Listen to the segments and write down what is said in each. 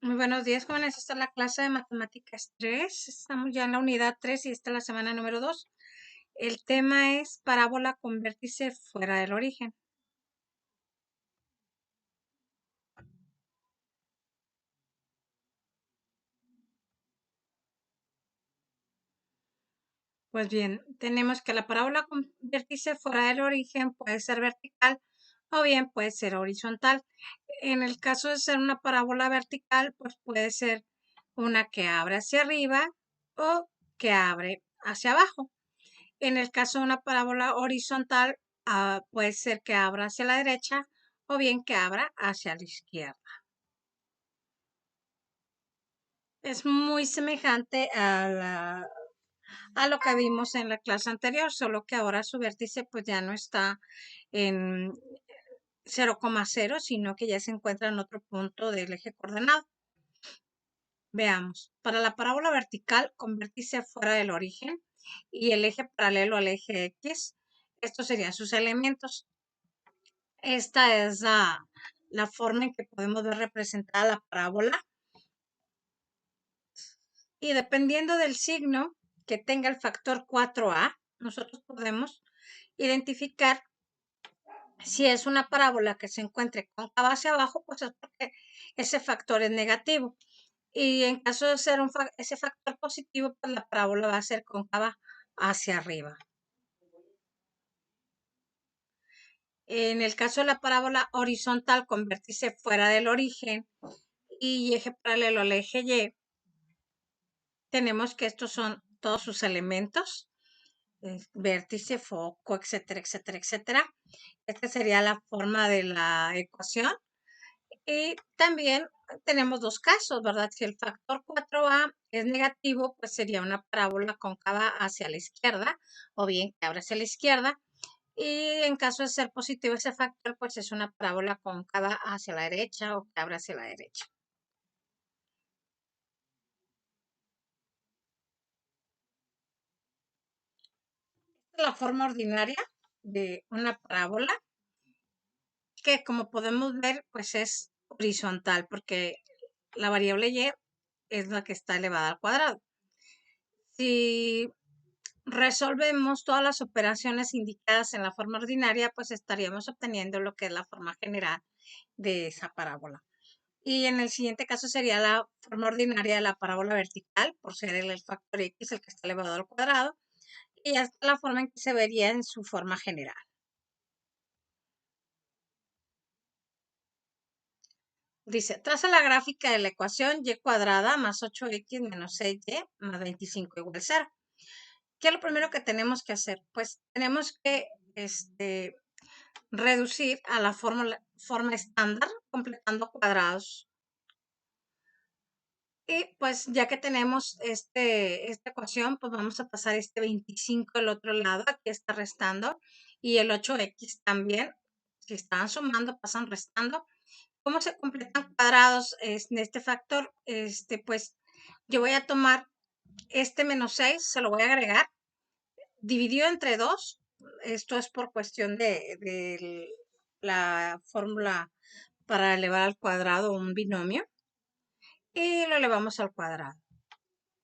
Muy buenos días, jóvenes. Esta es la clase de matemáticas 3. Estamos ya en la unidad 3 y esta es la semana número 2. El tema es parábola con vértice fuera del origen. Pues bien, tenemos que la parábola con vértice fuera del origen puede ser vertical o bien puede ser horizontal. En el caso de ser una parábola vertical, pues puede ser una que abre hacia arriba o que abre hacia abajo. En el caso de una parábola horizontal, puede ser que abra hacia la derecha o bien que abra hacia la izquierda. Es muy semejante a lo que vimos en la clase anterior, solo que ahora su vértice pues ya no está en 0,0, sino que ya se encuentra en otro punto del eje coordenado. Veamos, para la parábola vertical con vértice fuera del origen y el eje paralelo al eje X, estos serían sus elementos. Esta es la forma en que podemos ver representada la parábola. Y dependiendo del signo que tenga el factor 4a, nosotros podemos identificar si es una parábola que se encuentre cóncava hacia abajo, pues es porque ese factor es negativo. Y en caso de ser ese factor positivo, pues la parábola va a ser cóncava hacia arriba. En el caso de la parábola horizontal con vértice fuera del origen y eje paralelo al eje Y, tenemos que estos son todos sus elementos, vértice, foco, etcétera, etcétera, etcétera. Esta sería la forma de la ecuación. Y también tenemos dos casos, ¿verdad? Si el factor 4a es negativo, pues sería una parábola cóncava hacia la izquierda o bien que abra hacia la izquierda. Y en caso de ser positivo ese factor, pues es una parábola cóncava hacia la derecha o que abra hacia la derecha. Esta es la forma ordinaria de una parábola que, como podemos ver, pues es horizontal porque la variable y es la que está elevada al cuadrado. Si resolvemos todas las operaciones indicadas en la forma ordinaria, pues estaríamos obteniendo lo que es la forma general de esa parábola. Y en el siguiente caso sería la forma ordinaria de la parábola vertical, por ser el factor x el que está elevado al cuadrado, y esta es la forma en que se vería en su forma general. Dice, traza la gráfica de la ecuación y cuadrada más 8x menos 6y más 25 igual 0. ¿Qué es lo primero que tenemos que hacer? Pues tenemos que reducir a la forma estándar completando cuadrados. Y pues ya que tenemos esta ecuación, pues vamos a pasar este 25 al otro lado, aquí está restando, y el 8x también, si están sumando, pasan restando. ¿Cómo se completan cuadrados en este factor? Pues yo voy a tomar este menos 6, se lo voy a agregar, dividido entre 2. Esto es por cuestión de la fórmula para elevar al cuadrado un binomio. Y lo elevamos al cuadrado.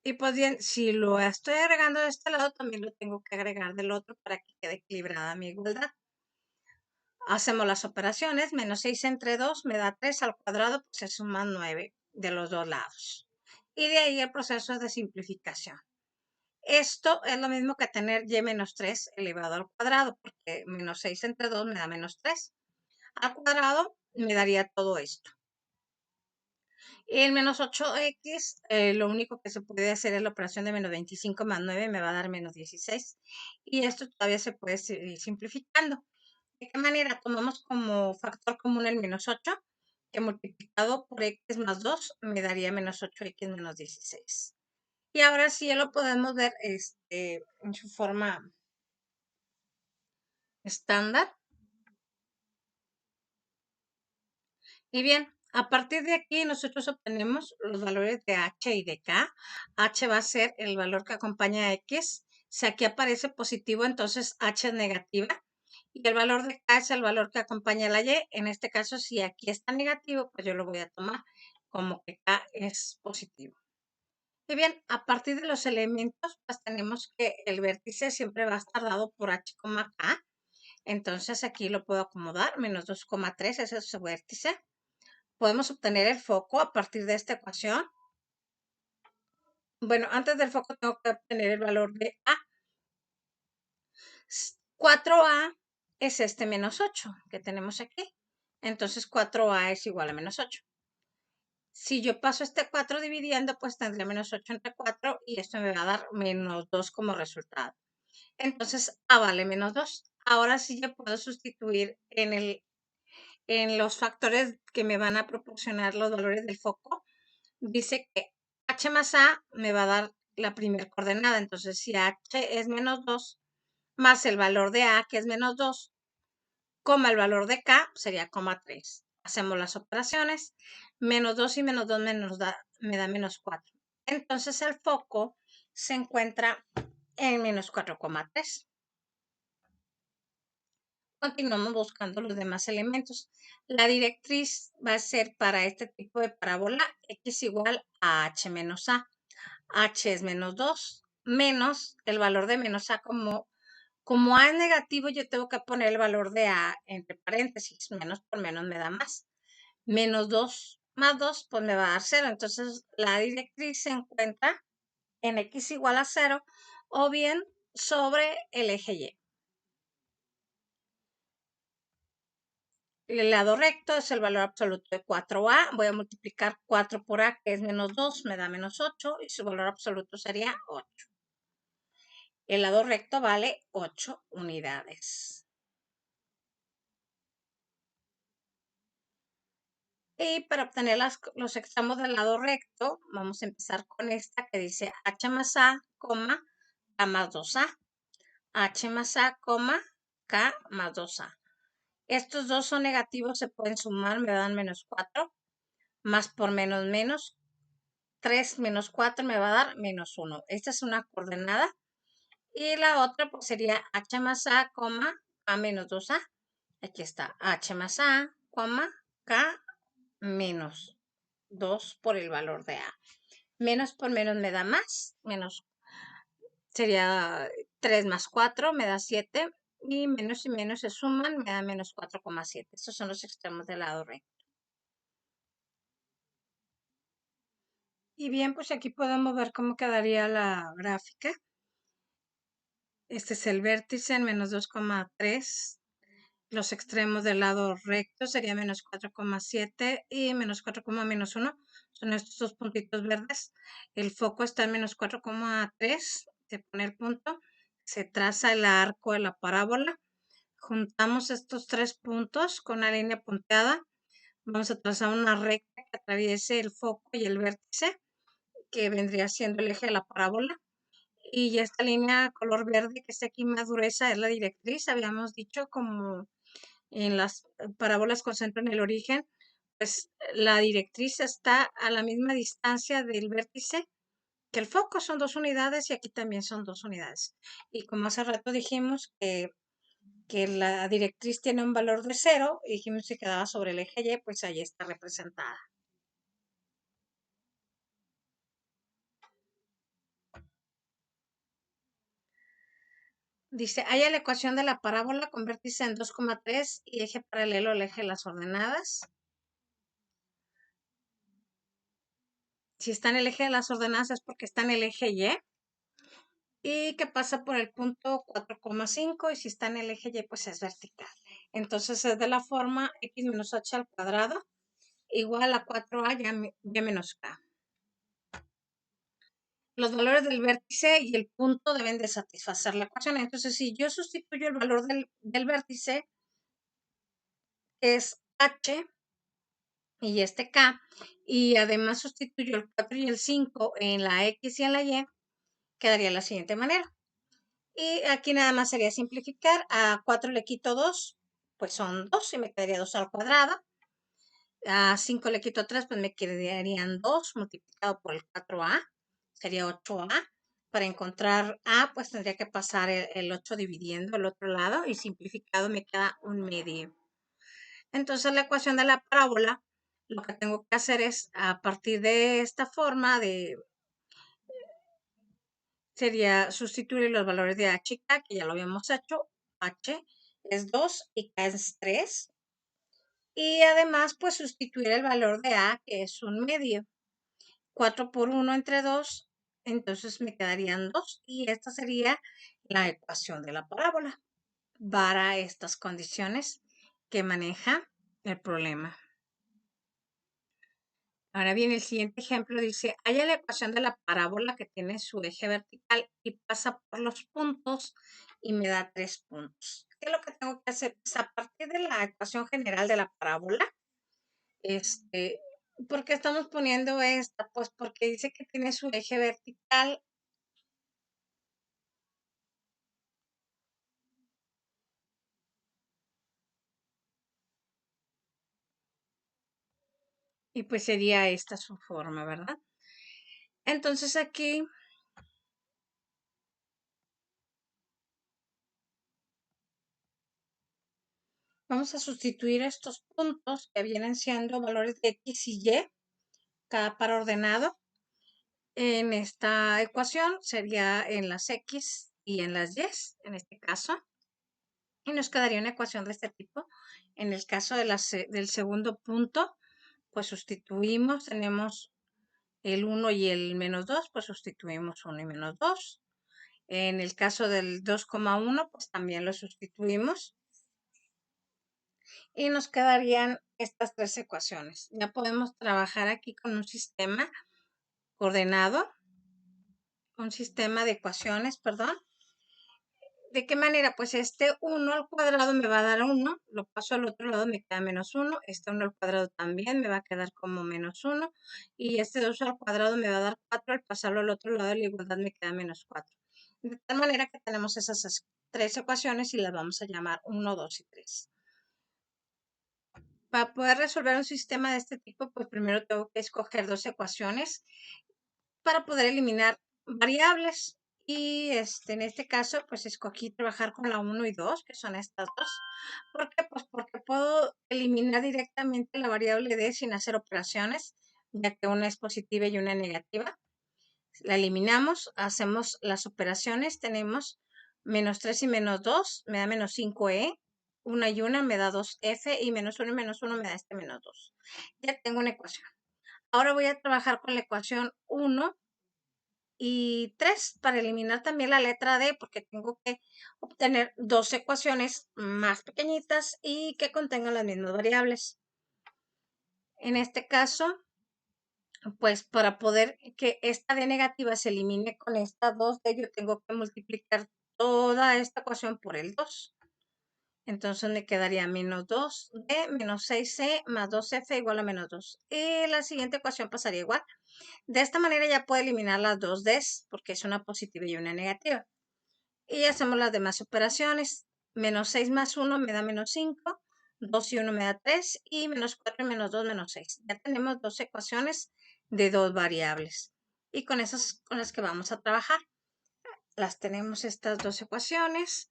Y pues bien, si lo estoy agregando de este lado, también lo tengo que agregar del otro para que quede equilibrada mi igualdad. Hacemos las operaciones, menos 6 entre 2 me da 3 al cuadrado, pues se suman 9 de los dos lados. Y de ahí el proceso de simplificación. Esto es lo mismo que tener y menos 3 elevado al cuadrado, porque menos 6 entre 2 me da menos 3. Al cuadrado me daría todo esto. Y el menos 8x, lo único que se puede hacer es la operación de menos 25 más 9, me va a dar menos 16. Y esto todavía se puede seguir simplificando. ¿De qué manera? Tomamos como factor común el menos 8, que multiplicado por x más 2 me daría menos 8x menos 16. Y ahora sí ya lo podemos ver en su forma estándar. Y bien, a partir de aquí nosotros obtenemos los valores de h y de k. H va a ser el valor que acompaña a x. Si aquí aparece positivo, entonces h es negativa. Y el valor de k es el valor que acompaña a la y. En este caso, si aquí está negativo, pues yo lo voy a tomar como que K es positivo. Y bien, a partir de los elementos, pues tenemos que el vértice siempre va a estar dado por h, k. Entonces aquí lo puedo acomodar, menos 2,3, ese es su vértice. Podemos obtener el foco a partir de esta ecuación. Bueno, antes del foco tengo que obtener el valor de A. 4A es este menos 8 que tenemos aquí. Entonces 4A es igual a menos 8. Si yo paso este 4 dividiendo, pues tendré menos 8 entre 4 y esto me va a dar menos 2 como resultado. Entonces A vale menos 2. Ahora sí ya puedo sustituir en los factores que me van a proporcionar los valores del foco. Dice que H más A me va a dar la primera coordenada. Entonces si H es menos 2 más el valor de A, que es menos 2, coma el valor de K, sería coma 3. Hacemos las operaciones. Menos 2 y menos 2 me da menos 4. Entonces el foco se encuentra en menos 4,3. Continuamos buscando los demás elementos. La directriz va a ser para este tipo de parábola x igual a h menos a. H es menos 2, menos el valor de menos a. Como a es negativo, yo tengo que poner el valor de a entre paréntesis. Menos por menos me da más. Menos 2 más 2, pues me va a dar 0. Entonces, la directriz se encuentra en x igual a 0 o bien sobre el eje Y. El lado recto es el valor absoluto de 4a. Voy a multiplicar 4 por a, que es menos 2, me da menos 8, y su valor absoluto sería 8. El lado recto vale 8 unidades. Y para obtener los extremos del lado recto, vamos a empezar con esta que dice h más a, k más 2a. H más a, k más 2a. Estos dos son negativos, se pueden sumar, me dan menos 4. Más por menos menos. 3 menos 4 me va a dar menos 1. Esta es una coordenada. Y la otra pues sería h más a, k menos 2a. Aquí está h más a, k menos 2 por el valor de a. Menos por menos me da más. Menos sería 3 más 4 me da 7. Y menos se suman, me da menos 4,7. Estos son los extremos del lado recto. Y bien, pues aquí podemos ver cómo quedaría la gráfica. Este es el vértice en menos 2,3. Los extremos del lado recto sería menos 4,7 y menos 4, menos 1. Son estos dos puntitos verdes. El foco está en menos 4,3. Se pone el punto. Se traza el arco de la parábola. Juntamos estos tres puntos con una línea punteada. Vamos a trazar una recta que atraviese el foco y el vértice, que vendría siendo el eje de la parábola. Y esta línea color verde que está aquí más gruesa es la directriz. Habíamos dicho como en las parábolas con centro en el origen, pues la directriz está a la misma distancia del vértice que el foco, son 2 unidades y aquí también son 2 unidades. Y como hace rato dijimos que la directriz tiene un valor de 0 y dijimos que quedaba sobre el eje Y, pues ahí está representada. Dice, haya la ecuación de la parábola con vértice en 2,3 y eje paralelo al eje de las ordenadas. Si está en el eje de las ordenadas es porque está en el eje Y. Y que pasa por el punto 4,5 y si está en el eje Y pues es vertical. Entonces es de la forma x menos h al cuadrado igual a 4a y menos k. Los valores del vértice y el punto deben de satisfacer la ecuación. Entonces si yo sustituyo el valor del vértice, que es h, y este k, y además sustituyo el 4 y el 5 en la x y en la y, quedaría de la siguiente manera. Y aquí nada más sería simplificar. A 4 le quito 2, pues son 2 y me quedaría 2 al cuadrado. A 5 le quito 3, pues me quedarían 2 multiplicado por el 4a, sería 8a. Para encontrar a, pues tendría que pasar el 8 dividiendo el otro lado y simplificado me queda un medio. Entonces la ecuación de la parábola Lo que tengo que hacer es, a partir de esta forma sería sustituir los valores de h y k, que ya lo habíamos hecho. H es 2 y k es 3. Y además, pues sustituir el valor de a, que es un medio. 4 por 1 entre 2, entonces me quedarían 2. Y esta sería la ecuación de la parábola para estas condiciones que maneja el problema. Ahora bien, el siguiente ejemplo dice, halla la ecuación de la parábola que tiene su eje vertical y pasa por los puntos y me da 3 puntos. ¿Qué es lo que tengo que hacer? Pues a partir de la ecuación general de la parábola, ¿por qué estamos poniendo esta? Pues porque dice que tiene su eje vertical. Y pues sería esta su forma, ¿verdad? Entonces aquí vamos a sustituir estos puntos que vienen siendo valores de x y y, cada par ordenado. En esta ecuación sería en las x y en las y, en este caso. Y nos quedaría una ecuación de este tipo. En el caso de del segundo punto, pues sustituimos, tenemos el 1 y el menos 2, pues sustituimos 1 y menos 2. En el caso del 2,1, pues también lo sustituimos. Y nos quedarían estas tres ecuaciones. Ya podemos trabajar aquí con un sistema ordenado, un sistema de ecuaciones, perdón. ¿De qué manera? Pues este 1 al cuadrado me va a dar 1, lo paso al otro lado, me queda menos 1, este 1 al cuadrado también me va a quedar como menos 1, y este 2 al cuadrado me va a dar 4, al pasarlo al otro lado, la igualdad me queda menos 4. De tal manera que tenemos esas tres ecuaciones y las vamos a llamar 1, 2 y 3. Para poder resolver un sistema de este tipo, pues primero tengo que escoger dos ecuaciones para poder eliminar variables. Y en este caso, pues escogí trabajar con la 1 y 2, que son estas dos. ¿Por qué? Pues porque puedo eliminar directamente la variable d sin hacer operaciones, ya que una es positiva y una negativa. La eliminamos, hacemos las operaciones, tenemos menos 3 y menos 2, me da menos 5e, una y una me da 2f, y menos 1 y menos 1 me da este menos 2. Ya tengo una ecuación. Ahora voy a trabajar con la ecuación 1 y 3 para eliminar también la letra D, porque tengo que obtener dos ecuaciones más pequeñitas y que contengan las mismas variables. En este caso, pues para poder que esta D negativa se elimine con esta 2D, yo tengo que multiplicar toda esta ecuación por el 2. Entonces me quedaría menos 2D menos 6C más 2F igual a menos 2. Y la siguiente ecuación pasaría igual. De esta manera ya puedo eliminar las dos Ds, porque es una positiva y una negativa. Y hacemos las demás operaciones. Menos 6 más 1 me da menos 5. 2 y 1 me da 3. Y menos 4 y menos 2 menos 6. Ya tenemos dos ecuaciones de dos variables. Y con esas con las que vamos a trabajar. Las tenemos estas dos ecuaciones.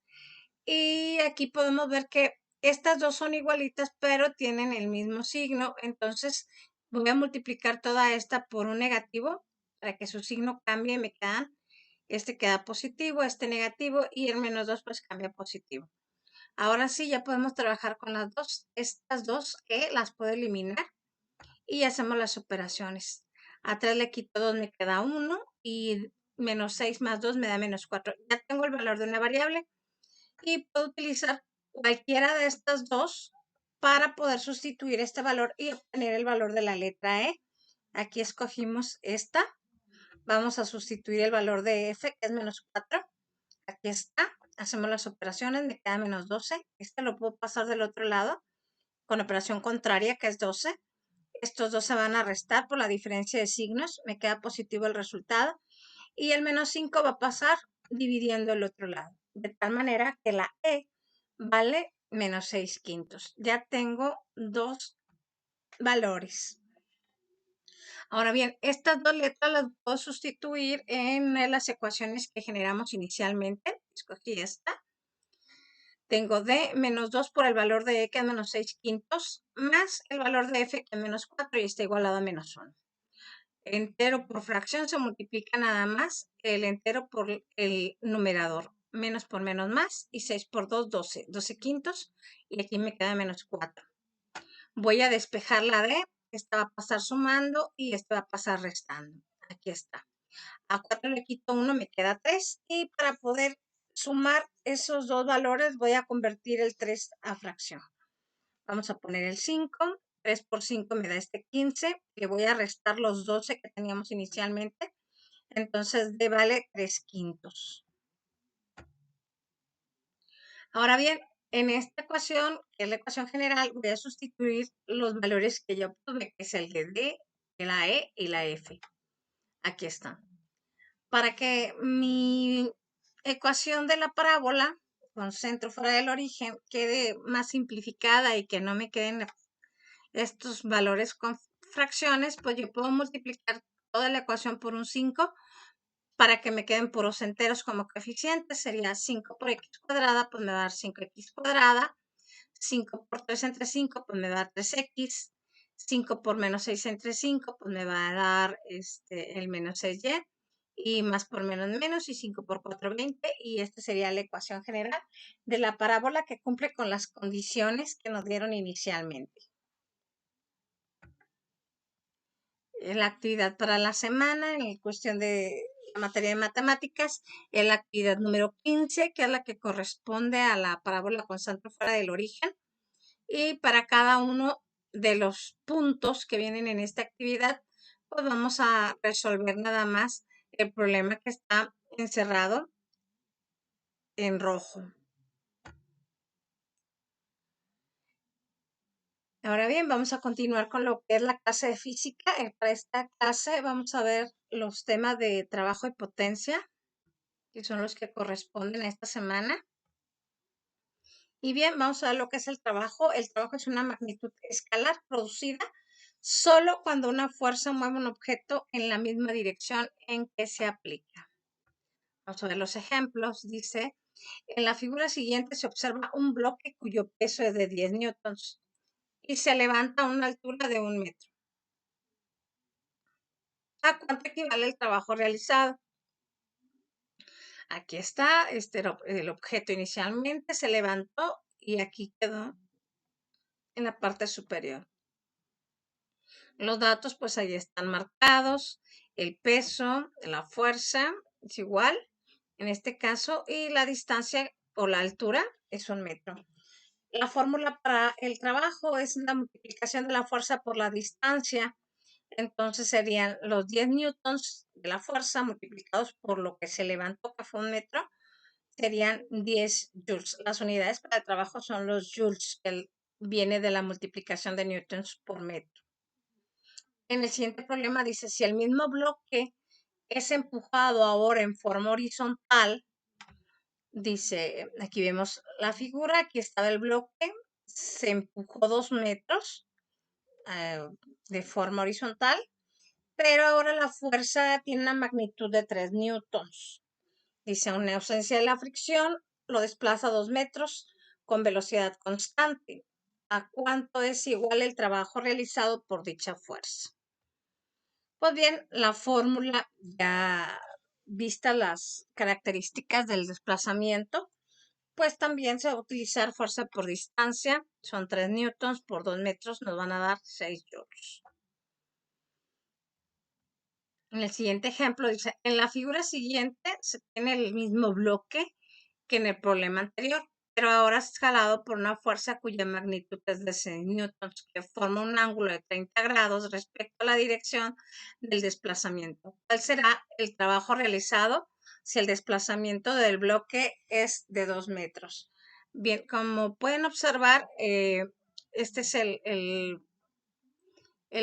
Y aquí podemos ver que estas dos son igualitas, pero tienen el mismo signo. Entonces voy a multiplicar toda esta por un negativo para que su signo cambie y me quedan, este queda positivo, este negativo y el menos 2 pues cambia positivo. Ahora sí, ya podemos trabajar con las dos. Estas dos las puedo eliminar y hacemos las operaciones. A 3 le quito 2, me queda 1 y menos 6 más 2 me da menos 4. Ya tengo el valor de una variable y puedo utilizar cualquiera de estas dos para poder sustituir este valor y obtener el valor de la letra E. Aquí escogimos esta. Vamos a sustituir el valor de F, que es menos 4. Aquí está. Hacemos las operaciones, me queda menos 12. Este lo puedo pasar del otro lado con operación contraria, que es 12. Estos dos se van a restar por la diferencia de signos. Me queda positivo el resultado. Y el menos 5 va a pasar dividiendo el otro lado. De tal manera que la E vale menos 6 quintos. Ya tengo dos valores. Ahora bien, estas dos letras las puedo sustituir en las ecuaciones que generamos inicialmente. Escogí esta. Tengo D menos 2 por el valor de E, que es menos 6 quintos, más el valor de F, que es menos 4, y está igualado a menos 1. Entero por fracción se multiplica nada más el entero por el numerador. Menos por menos más, y 6 por 2, 12. 12 quintos, y aquí me queda menos 4. Voy a despejar la D, esta va a pasar sumando y esta va a pasar restando. Aquí está. A 4 le quito 1, me queda 3. Y para poder sumar esos dos valores voy a convertir el 3 a fracción. Vamos a poner el 5. 3 por 5 me da este 15. Le voy a restar los 12 que teníamos inicialmente. Entonces D vale 3 quintos. Ahora bien, en esta ecuación, que es la ecuación general, voy a sustituir los valores que yo obtuve, que es el de D, la E y la F. Aquí están. Para que mi ecuación de la parábola con centro fuera del origen quede más simplificada y que no me queden estos valores con fracciones, pues yo puedo multiplicar toda la ecuación por un 5 para que me queden puros enteros como coeficientes. Sería 5 por x cuadrada, pues me va a dar 5x cuadrada. 5 por 3 entre 5, pues me va a dar 3x. 5 por menos 6 entre 5, pues me va a dar el menos 6y. Y más por menos menos, y 5 por 4, 20. Y esta sería la ecuación general de la parábola que cumple con las condiciones que nos dieron inicialmente. La actividad para la semana, en cuestión de la materia de matemáticas, es la actividad número 15, que es la que corresponde a la parábola con centro fuera del origen. Y para cada uno de los puntos que vienen en esta actividad, pues vamos a resolver nada más el problema que está encerrado en rojo. Ahora bien, vamos a continuar con lo que es la clase de física. Para esta clase vamos a ver los temas de trabajo y potencia, que son los que corresponden a esta semana. Y bien, vamos a ver lo que es el trabajo. El trabajo es una magnitud escalar producida solo cuando una fuerza mueve un objeto en la misma dirección en que se aplica. Vamos a ver los ejemplos. Dice, en la figura siguiente se observa un bloque cuyo peso es de 10 newtons y se levanta a una altura de 1 metro. ¿A cuánto equivale el trabajo realizado? Aquí está, el objeto inicialmente se levantó y aquí quedó en la parte superior. Los datos, pues ahí están marcados. El peso, la fuerza es igual en este caso, y la distancia o la altura es 1 metro. La fórmula para el trabajo es la multiplicación de la fuerza por la distancia. Entonces serían los 10 newtons de la fuerza multiplicados por lo que se levantó, que fue 1 metro, serían 10 joules. Las unidades para el trabajo son los joules, que viene de la multiplicación de newtons por metro. En el siguiente problema dice, si el mismo bloque es empujado ahora en forma horizontal, dice, aquí vemos la figura, aquí estaba el bloque, se empujó 2 metros de forma horizontal, pero ahora la fuerza tiene una magnitud de 3 newtons. Dice, una ausencia de la fricción lo desplaza 2 metros con velocidad constante. ¿A cuánto es igual el trabajo realizado por dicha fuerza? Pues bien, la fórmula, ya vistas las características del desplazamiento, pues también se va a utilizar fuerza por distancia. Son 3 newtons por 2 metros, nos van a dar 6 joules. En el siguiente ejemplo dice, en la figura siguiente se tiene el mismo bloque que en el problema anterior, pero ahora es jalado por una fuerza cuya magnitud es de 6 newtons, que forma un ángulo de 30 grados respecto a la dirección del desplazamiento. ¿Cuál será el trabajo realizado si el desplazamiento del bloque es de 2 metros? Bien, como pueden observar, este es el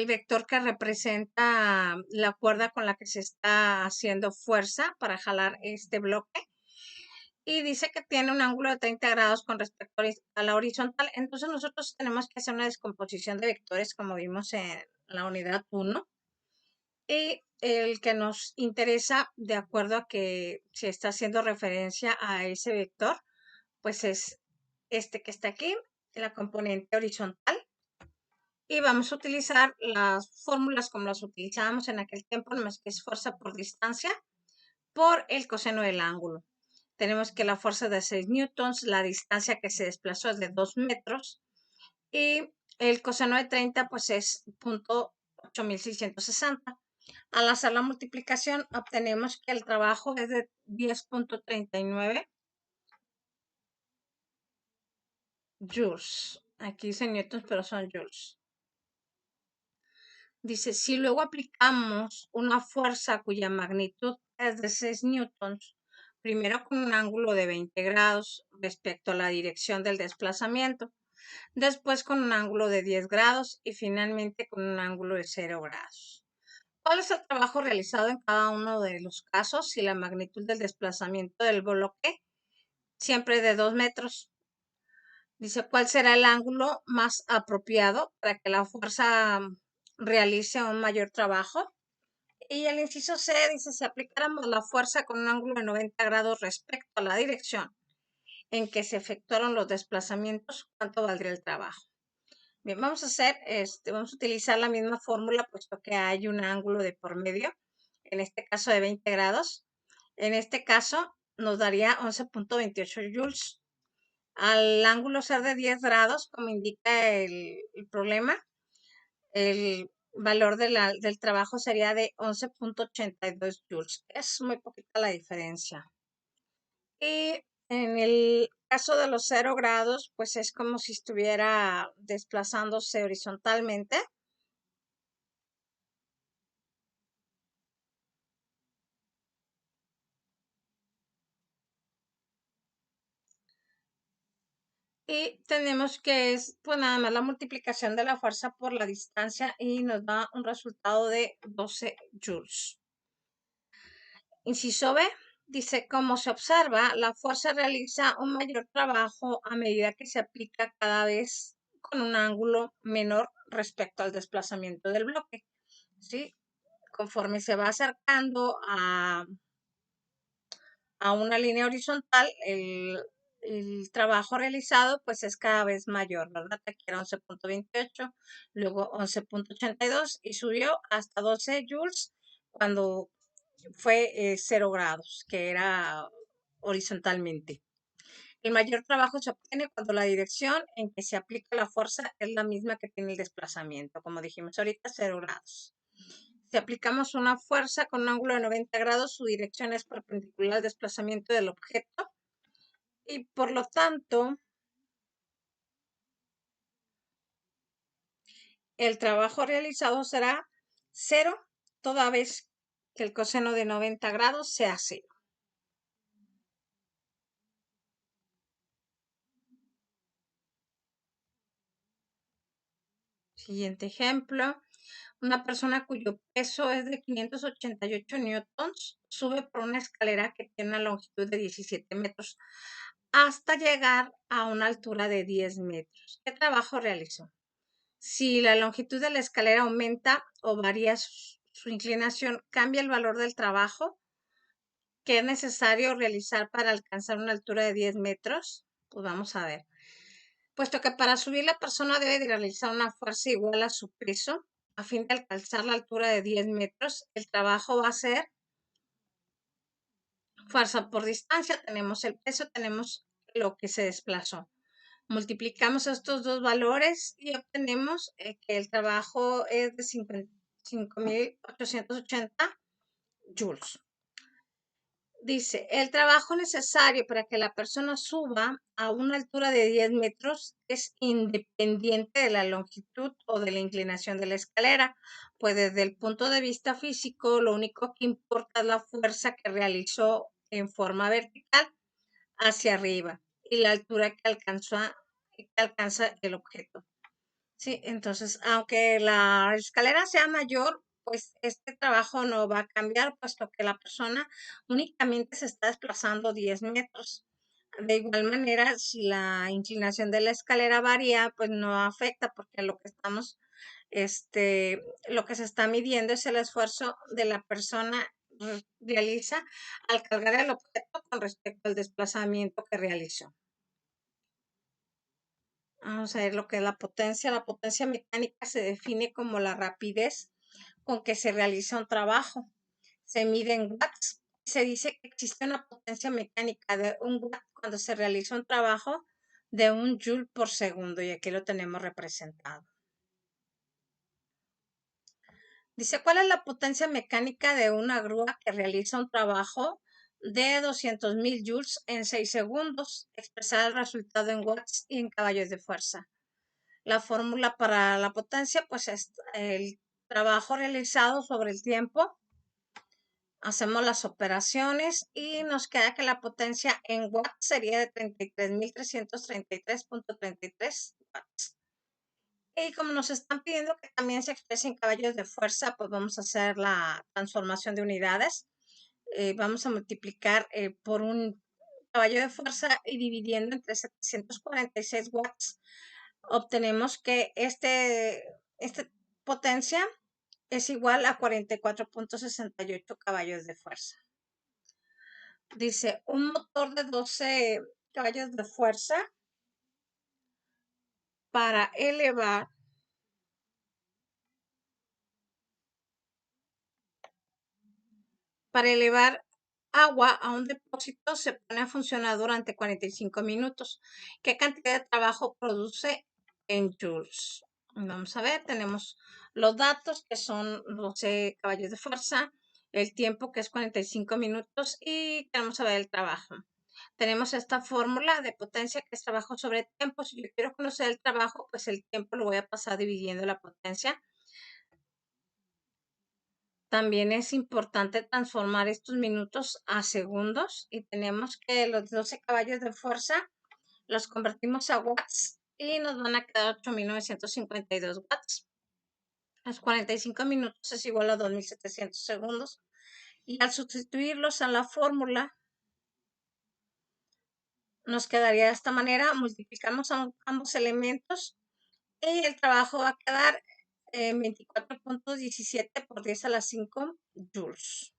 vector que representa la cuerda con la que se está haciendo fuerza para jalar este bloque. Y dice que tiene un ángulo de 30 grados con respecto a la horizontal. Entonces nosotros tenemos que hacer una descomposición de vectores como vimos en la unidad 1. Y el que nos interesa, de acuerdo a que se está haciendo referencia a ese vector, pues es este que está aquí, la componente horizontal. Y vamos a utilizar las fórmulas como las utilizábamos en aquel tiempo, nomás que es fuerza por distancia por el coseno del ángulo. Tenemos que la fuerza de 6 newtons, la distancia que se desplazó es de 2 metros y el coseno de 30 pues es 0.8660. Al hacer la multiplicación obtenemos que el trabajo es de 10.39 joules. Aquí dice newtons, pero son joules. Dice, si luego aplicamos una fuerza cuya magnitud es de 6 newtons, primero con un ángulo de 20 grados respecto a la dirección del desplazamiento, después con un ángulo de 10 grados y finalmente con un ángulo de 0 grados. ¿Cuál es el trabajo realizado en cada uno de los casos si la magnitud del desplazamiento del bloque siempre de 2 metros? Dice, ¿cuál será el ángulo más apropiado para que la fuerza realice un mayor trabajo? Y el inciso C dice, si aplicáramos la fuerza con un ángulo de 90 grados respecto a la dirección en que se efectuaron los desplazamientos, ¿cuánto valdría el trabajo? Bien, vamos a hacer, vamos a utilizar la misma fórmula, puesto que hay un ángulo de por medio, en este caso de 20 grados. En este caso nos daría 11.28 joules. Al ángulo ser de 10 grados, como indica el problema, el valor del trabajo sería de 11.82 joules. Es muy poquita la diferencia. Y en el caso de los 0 grados, pues es como si estuviera desplazándose horizontalmente. Y tenemos que es, pues nada más la multiplicación de la fuerza por la distancia y nos da un resultado de 12 joules. Inciso B, dice, como se observa, la fuerza realiza un mayor trabajo a medida que se aplica cada vez con un ángulo menor respecto al desplazamiento del bloque. ¿Sí? Conforme se va acercando a una línea horizontal, el trabajo realizado pues es cada vez mayor, ¿verdad? Aquí era 11.28, luego 11.82 y subió hasta 12 joules cuando fue 0 grados, que era horizontalmente. El mayor trabajo se obtiene cuando la dirección en que se aplica la fuerza es la misma que tiene el desplazamiento, como dijimos ahorita, 0 grados. Si aplicamos una fuerza con un ángulo de 90 grados, su dirección es perpendicular al desplazamiento del objeto y por lo tanto el trabajo realizado será 0 toda vez que el coseno de 90 grados sea 0. Siguiente ejemplo. Una persona cuyo peso es de 588 newtons sube por una escalera que tiene una longitud de 17 metros hasta llegar a una altura de 10 metros. ¿Qué trabajo realizó? Si la longitud de la escalera aumenta o varía su inclinación, cambia el valor del trabajo que es necesario realizar para alcanzar una altura de 10 metros. Pues vamos a ver. Puesto que para subir la persona debe de realizar una fuerza igual a su peso, a fin de alcanzar la altura de 10 metros, el trabajo va a ser fuerza por distancia, tenemos el peso, tenemos lo que se desplazó. Multiplicamos estos dos valores y obtenemos que el trabajo es de 5.880 joules. Dice, el trabajo necesario para que la persona suba a una altura de 10 metros es independiente de la longitud o de la inclinación de la escalera, pues desde el punto de vista físico, lo único que importa es la fuerza que realizó en forma vertical hacia arriba y la altura que alcanza el objeto. Sí, entonces, aunque la escalera sea mayor, pues este trabajo no va a cambiar, puesto que la persona únicamente se está desplazando 10 metros. De igual manera, si la inclinación de la escalera varía, pues no afecta, porque lo que se está midiendo es el esfuerzo de la persona realiza al cargar el objeto con respecto al desplazamiento que realizó. Vamos a ver lo que es la potencia. La potencia mecánica se define como la rapidez con que se realiza un trabajo. Se mide en watts. Se dice que existe una potencia mecánica de un watt cuando se realiza un trabajo de un joule por segundo. Y aquí lo tenemos representado. Dice, ¿cuál es la potencia mecánica de una grúa que realiza un trabajo de 200.000 joules en 6 segundos? Expresar el resultado en watts y en caballos de fuerza. La fórmula para la potencia, pues es el trabajo realizado sobre el tiempo. Hacemos las operaciones y nos queda que la potencia en watts sería de 33.333.33 watts. Y como nos están pidiendo que también se exprese en caballos de fuerza, pues vamos a hacer la transformación de unidades. Vamos a multiplicar por un caballo de fuerza y dividiendo entre 746 watts, obtenemos que esta potencia es igual a 44.68 caballos de fuerza. Dice, un motor de 12 caballos de fuerza para elevar agua a un depósito se pone a funcionar durante 45 minutos. ¿Qué cantidad de trabajo produce en joules? Vamos a ver, tenemos los datos que son 12 caballos de fuerza, el tiempo que es 45 minutos y queremos saber el trabajo. Tenemos esta fórmula de potencia que es trabajo sobre tiempo. Si yo quiero conocer el trabajo, pues el tiempo lo voy a pasar dividiendo la potencia. También es importante transformar estos minutos a segundos y tenemos que los 12 caballos de fuerza los convertimos a watts y nos van a quedar 8.952 watts. Los 45 minutos es igual a 2.700 segundos y al sustituirlos en la fórmula nos quedaría de esta manera, multiplicamos ambos elementos y el trabajo va a quedar 24.17 por 10 a la 5 joules.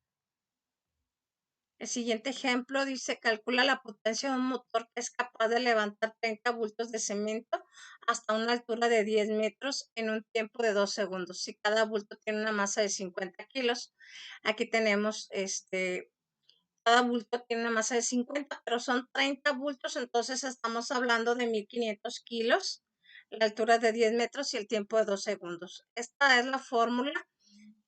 El siguiente ejemplo dice, calcula la potencia de un motor que es capaz de levantar 30 bultos de cemento hasta una altura de 10 metros en un tiempo de 2 segundos. Si cada bulto tiene una masa de 50 kilos, aquí tenemos cada bulto tiene una masa de 50, pero son 30 bultos, entonces estamos hablando de 1.500 kilos, la altura de 10 metros y el tiempo de 2 segundos. Esta es la fórmula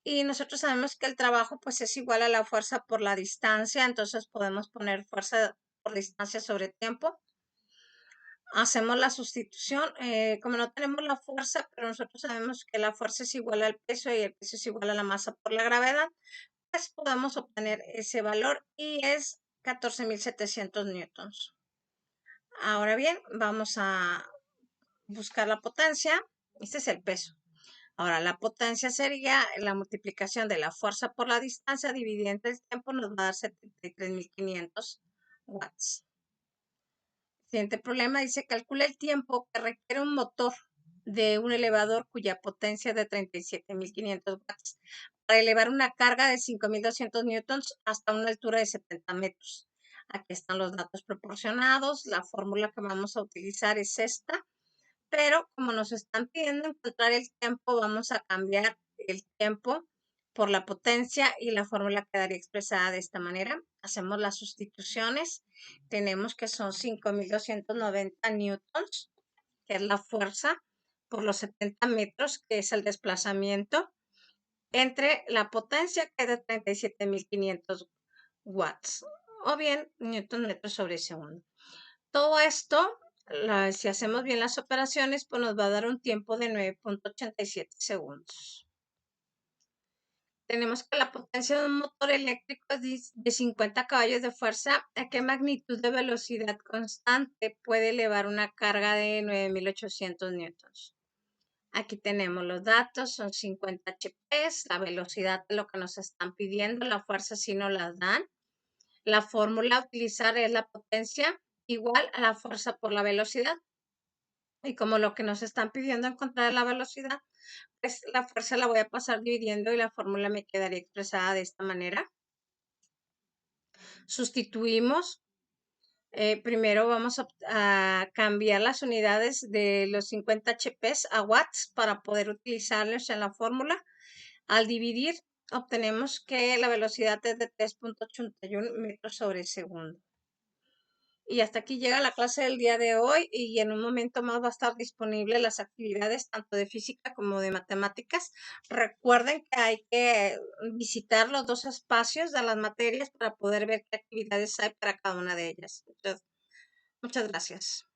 y nosotros sabemos que el trabajo pues es igual a la fuerza por la distancia, entonces podemos poner fuerza por distancia sobre tiempo. Hacemos la sustitución, como no tenemos la fuerza, pero nosotros sabemos que la fuerza es igual al peso y el peso es igual a la masa por la gravedad, pues podemos obtener ese valor y es 14.700 newtons. Ahora bien, vamos a buscar la potencia. Este es el peso. Ahora, la potencia sería la multiplicación de la fuerza por la distancia dividida entre el tiempo, nos va a dar 73.500 watts. Siguiente problema dice, calcula el tiempo que requiere un motor de un elevador cuya potencia es de 37.500 watts para elevar una carga de 5.200 newtons hasta una altura de 70 metros. Aquí están los datos proporcionados. La fórmula que vamos a utilizar es esta. Pero como nos están pidiendo encontrar el tiempo, vamos a cambiar el tiempo por la potencia y la fórmula quedaría expresada de esta manera. Hacemos las sustituciones. Tenemos que son 5.290 newtons, que es la fuerza, por los 70 metros, que es el desplazamiento, entre la potencia, que es de 37.500 watts, o bien newton metros sobre segundo. Todo esto, si hacemos bien las operaciones, pues nos va a dar un tiempo de 9.87 segundos. Tenemos que la potencia de un motor eléctrico es de 50 caballos de fuerza. ¿A qué magnitud de velocidad constante puede elevar una carga de 9.800 newtons? Aquí tenemos los datos, son 50 HP, la velocidad de lo que nos están pidiendo, la fuerza si nos las dan. La fórmula a utilizar es la potencia igual a la fuerza por la velocidad. Y como lo que nos están pidiendo encontrar la velocidad, pues la fuerza la voy a pasar dividiendo y la fórmula me quedaría expresada de esta manera. Sustituimos Primero vamos a cambiar las unidades de los 50 HP a watts para poder utilizarlos en la fórmula. Al dividir, obtenemos que la velocidad es de 3.81 metros sobre segundo. Y hasta aquí llega la clase del día de hoy y en un momento más va a estar disponible las actividades tanto de física como de matemáticas. Recuerden que hay que visitar los dos espacios de las materias para poder ver qué actividades hay para cada una de ellas. Muchas gracias.